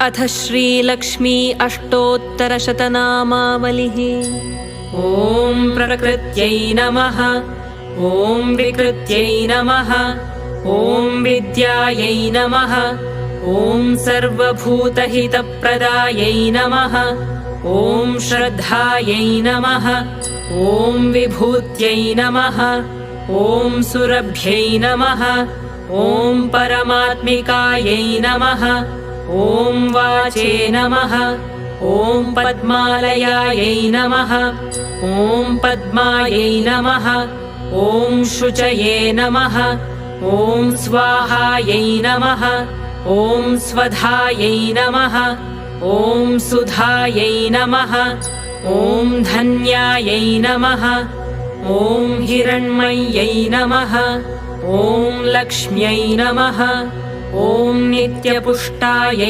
अथ श्रीलक्ष्मी अष्टोत्तरशतनामावलिः। ॐ प्रकृत्यै नमः। ॐ विकृत्यै नमः। ॐ विद्यायै नमः। ॐ सर्वभूतहितप्रदायै नमः। ॐ श्रद्धायै नमः। ॐ विभूत्यै नमः। ॐ सुरभ्यै नमः। ॐ परमात्मिकायै नमः। ॐ वाचे नमः। ॐ पद्मालयायै नमः। ॐ पद्मायै नमः। ॐ शुचये नमः। ॐ स्वाहायै नमः। ॐ स्वधायै नमः। ॐ सुधायै नमः। ॐ धन्यायै नमः। ॐ हिरण्मय्यै नमः। ॐ लक्ष्म्यै नमः। ॐ नित्यपुष्टायै